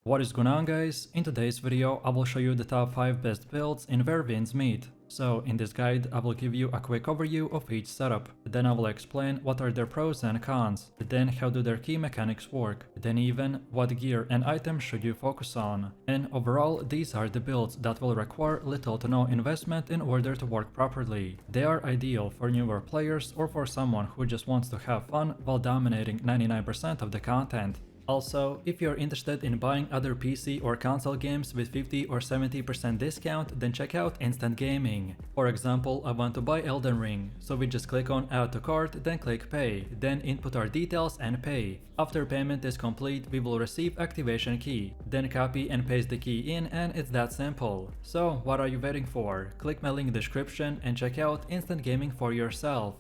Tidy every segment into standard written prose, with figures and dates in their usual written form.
What is going on, guys? In today's video I will show you the top 5 best builds in Where Winds Meet. So in this guide I will give you a quick overview of each setup, then I will explain what are their pros and cons, then how do their key mechanics work, then even what gear and items should you focus on. And overall, these are the builds that will require little to no investment in order to work properly. They are ideal for newer players or for someone who just wants to have fun while dominating 99% of the content. Also, if you're interested in buying other PC or console games with 50 or 70% discount, then check out Instant Gaming. For example, I want to buy Elden Ring, so we just click on Add to Cart, then click Pay, then input our details and pay. After payment is complete, we will receive activation key, then copy and paste the key in, and it's that simple. So what are you waiting for? Click my link in the description and check out Instant Gaming for yourself.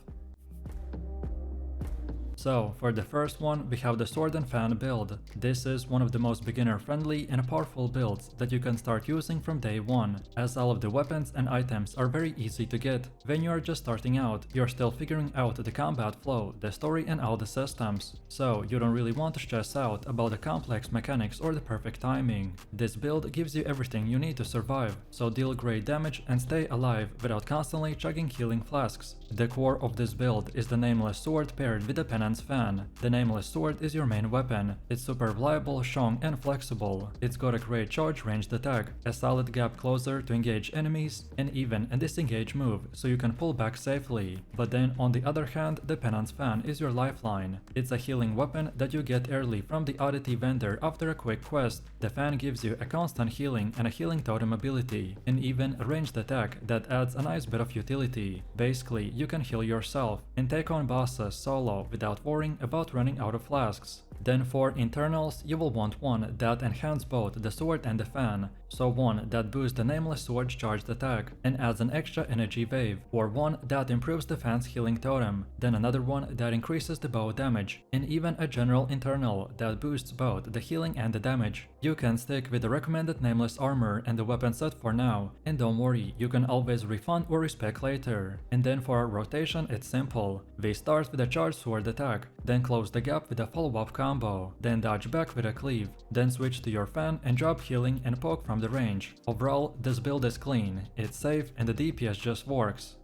So, for the first one, we have the Sword and Fan build. This is one of the most beginner-friendly and powerful builds that you can start using from day one, as all of the weapons and items are very easy to get. When you are just starting out, you're still figuring out the combat flow, the story and all the systems, so you don't really want to stress out about the complex mechanics or the perfect timing. This build gives you everything you need to survive, so deal great damage and stay alive without constantly chugging healing flasks. The core of this build is the Nameless Sword paired with the Penance Fan. The Nameless Sword is your main weapon. It's super reliable, strong and flexible. It's got a great charge ranged attack, a solid gap closer to engage enemies, and even a disengage move, so you can pull back safely. But then on the other hand, the Penance Fan is your lifeline. It's a healing weapon that you get early from the oddity vendor after a quick quest. The fan gives you a constant healing and a healing totem ability, and even a ranged attack that adds a nice bit of utility. Basically, you can heal yourself and take on bosses solo without worrying about running out of flasks. Then for internals, you will want one that enhances both the sword and the fan, so one that boosts the Nameless Sword's charged attack and adds an extra energy wave, or one that improves the fan's healing totem, then another one that increases the bow damage, and even a general internal that boosts both the healing and the damage. You can stick with the recommended Nameless armor and the weapon set for now, and don't worry, you can always refund or respec later. And then for our rotation, it's simple. We start with a charged sword attack, then close the gap with a follow-up combo, then dodge back with a cleave, then switch to your fan and drop healing and poke from the range. Overall, this build is clean, it's safe and the DPS just works.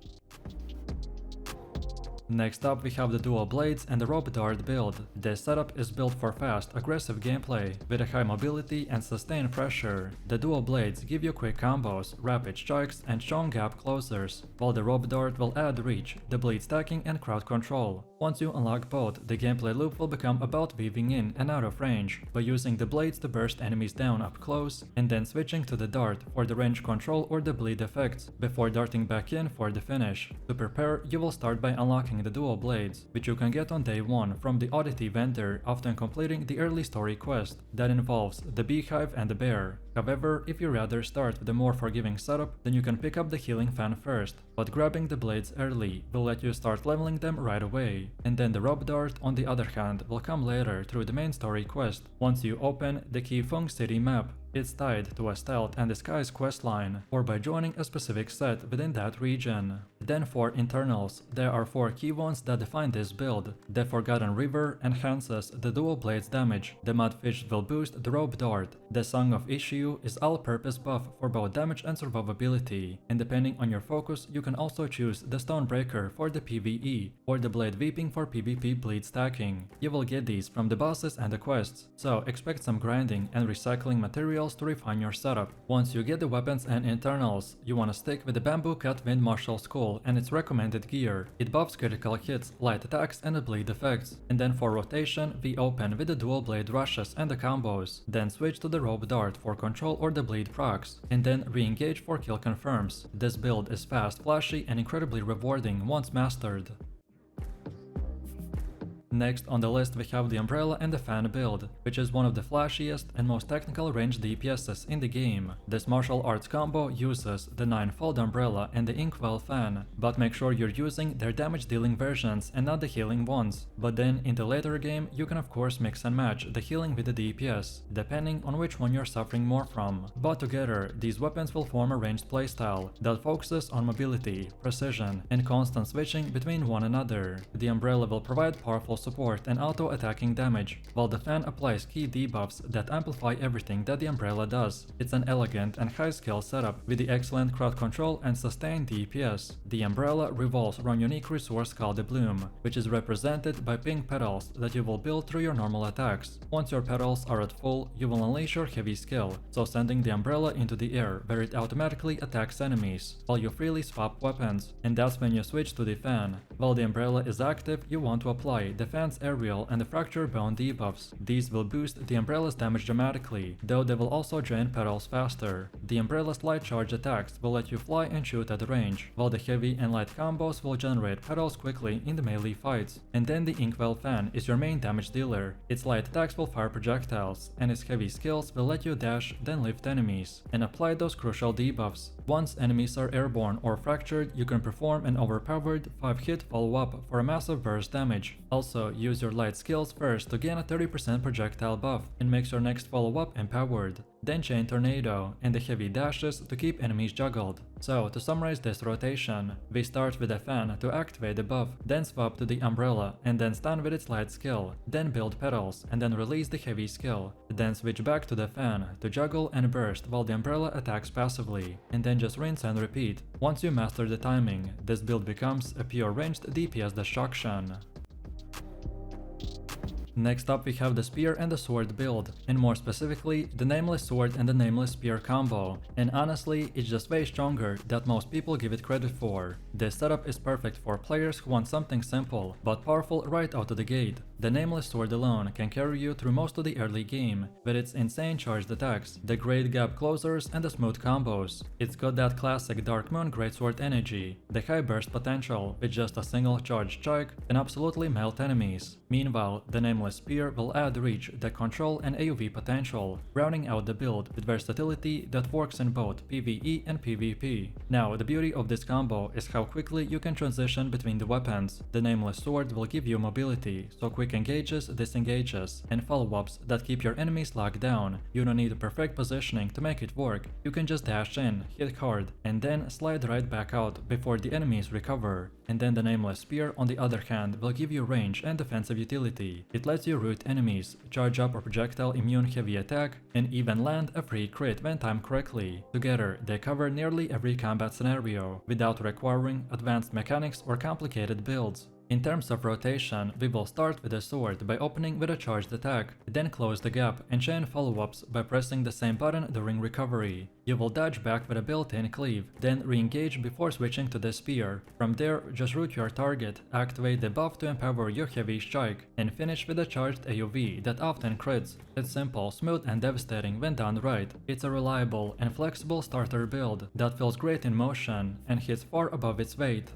Next up, we have the Dual Blades and the Rope Dart build. This setup is built for fast, aggressive gameplay, with a high mobility and sustained pressure. The Dual Blades give you quick combos, rapid strikes and strong gap closers, while the Rope Dart will add reach, the bleed stacking and crowd control. Once you unlock both, the gameplay loop will become about weaving in and out of range, by using the blades to burst enemies down up close, and then switching to the dart for the range control or the bleed effects, before darting back in for the finish. To prepare, you will start by unlocking the Dual Blades, which you can get on day 1 from the Oddity vendor after completing the early story quest that involves the Beehive and the Bear. However, if you rather start with a more forgiving setup, then you can pick up the healing fan first, but grabbing the blades early will let you start leveling them right away. And then the Rope Dart, on the other hand, will come later through the main story quest, once you open the Keyfeng City map. It's tied to a stealth and disguise questline, or by joining a specific set within that region. Then for internals, there are 4 key ones that define this build. The Forgotten River enhances the Dual Blades damage, the Mudfish will boost the Rope Dart, the Song of Issue is all-purpose buff for both damage and survivability, and depending on your focus you can also choose the Stonebreaker for the PVE, or the Blade Weeping for PvP bleed stacking. You will get these from the bosses and the quests, so expect some grinding and recycling materials to refine your setup. Once you get the weapons and internals, you wanna stick with the Bamboo Cut Wind Marshal Skull and its recommended gear. It buffs critical hits, light attacks and the bleed effects. And then for rotation, we open with the Dual Blade rushes and the combos, then switch to the Rope Dart for control or the bleed procs, and then re-engage for kill confirms. This build is fast, flashy and incredibly rewarding once mastered. Next on the list we have the Umbrella and the Fan build, which is one of the flashiest and most technical ranged DPSs in the game. This martial arts combo uses the 9-fold Umbrella and the Inkwell Fan, but make sure you're using their damage dealing versions and not the healing ones. But then in the later game you can of course mix and match the healing with the DPS, depending on which one you're suffering more from. But together, these weapons will form a ranged playstyle that focuses on mobility, precision, and constant switching between one another. The Umbrella will provide powerful support and auto-attacking damage, while the fan applies key debuffs that amplify everything that the umbrella does. It's an elegant and high-skill setup with the excellent crowd control and sustained DPS. The umbrella revolves around unique resource called the bloom, which is represented by pink petals that you will build through your normal attacks. Once your petals are at full, you will unleash your heavy skill, so sending the umbrella into the air where it automatically attacks enemies, while you freely swap weapons, and that's when you switch to the fan. While the umbrella is active, you want to apply the fan's aerial and the fracture bone debuffs. These will boost the umbrella's damage dramatically, though they will also drain petals faster. The umbrella's light charge attacks will let you fly and shoot at range, while the heavy and light combos will generate petals quickly in the melee fights. And then the Inkwell fan is your main damage dealer. Its light attacks will fire projectiles, and its heavy skills will let you dash, then lift enemies, and apply those crucial debuffs. Once enemies are airborne or fractured, you can perform an overpowered 5-hit follow-up for a massive burst damage. Also, use your light skills first to gain a 30% projectile buff, and makes your next follow-up empowered. Then chain tornado, and the heavy dashes to keep enemies juggled. So, to summarize this rotation, we start with a fan to activate the buff, then swap to the umbrella, and then stun with its light skill, then build petals, and then release the heavy skill, then switch back to the fan to juggle and burst while the umbrella attacks passively, and then just rinse and repeat. Once you master the timing, this build becomes a pure ranged DPS destruction. Next up we have the spear and the sword build, and more specifically the nameless sword and the nameless spear combo, and honestly it's just way stronger than most people give it credit for. This setup is perfect for players who want something simple but powerful right out of the gate. The nameless sword alone can carry you through most of the early game, with its insane charged attacks, the great gap closers and the smooth combos. It's got that classic Dark Moon greatsword energy, the high burst potential with just a single charged strike and absolutely melt enemies. Meanwhile, the nameless spear will add reach, the control and AoV potential, rounding out the build with versatility that works in both PvE and PvP. Now, the beauty of this combo is how quickly you can transition between the weapons. The nameless sword will give you mobility, so quick engages, disengages, and follow-ups that keep your enemies locked down. You don't need perfect positioning to make it work. You can just dash in, hit hard, and then slide right back out before the enemies recover. And then the nameless spear, on the other hand, will give you range and defensive utility. It lets you root enemies, charge up a projectile immune heavy attack, and even land a free crit when timed correctly. Together, they cover nearly every combat scenario, without requiring advanced mechanics or complicated builds. In terms of rotation, we will start with the sword by opening with a charged attack, then close the gap and chain follow-ups by pressing the same button during recovery. You will dodge back with a built-in cleave, then re-engage before switching to the spear. From there, just root your target, activate the buff to empower your heavy strike, and finish with a charged AoV that often crits. It's simple, smooth and devastating when done right. It's a reliable and flexible starter build that feels great in motion and hits far above its weight.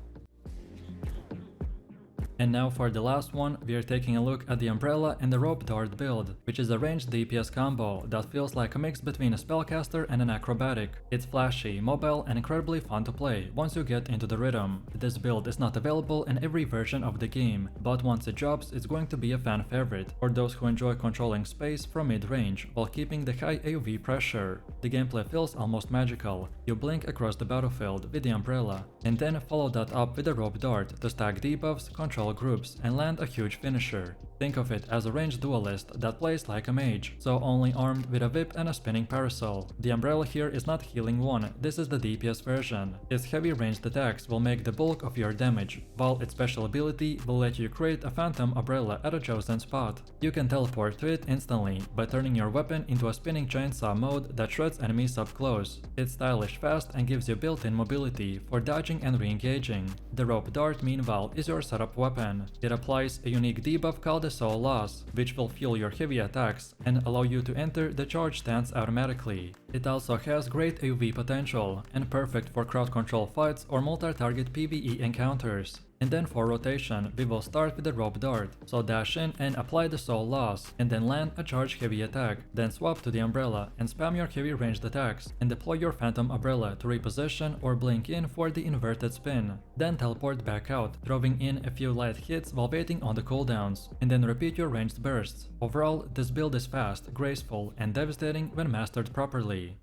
And now for the last one, we are taking a look at the Umbrella and the Rope Dart build, which is a ranged DPS combo that feels like a mix between a spellcaster and an acrobatic. It's flashy, mobile and incredibly fun to play once you get into the rhythm. This build is not available in every version of the game, but once it drops it's going to be a fan favorite for those who enjoy controlling space from mid-range while keeping the high AoV pressure. The gameplay feels almost magical. You blink across the battlefield with the Umbrella, and then follow that up with the Rope Dart to stack debuffs, control groups, and land a huge finisher. Think of it as a ranged duelist that plays like a mage, so only armed with a whip and a spinning parasol. The Umbrella here is not healing 1, this is the DPS version. Its heavy ranged attacks will make the bulk of your damage, while its special ability will let you create a phantom umbrella at a chosen spot. You can teleport to it instantly by turning your weapon into a spinning chainsaw mode that shreds enemies up close. It's stylish fast and gives you built-in mobility for dodging and re-engaging. The Rope Dart meanwhile is your setup weapon. It applies a unique debuff called the Soul Loss, which will fuel your heavy attacks and allow you to enter the charge stance automatically. It also has great AoV potential and perfect for crowd control fights or multi-target PvE encounters. And then for rotation, we will start with the Rope Dart, so dash in and apply the Soul Loss, and then land a charge heavy attack, then swap to the Umbrella and spam your heavy ranged attacks, and deploy your Phantom Umbrella to reposition or blink in for the inverted spin. Then teleport back out, throwing in a few light hits while waiting on the cooldowns, and then repeat your ranged bursts. Overall, this build is fast, graceful, and devastating when mastered properly.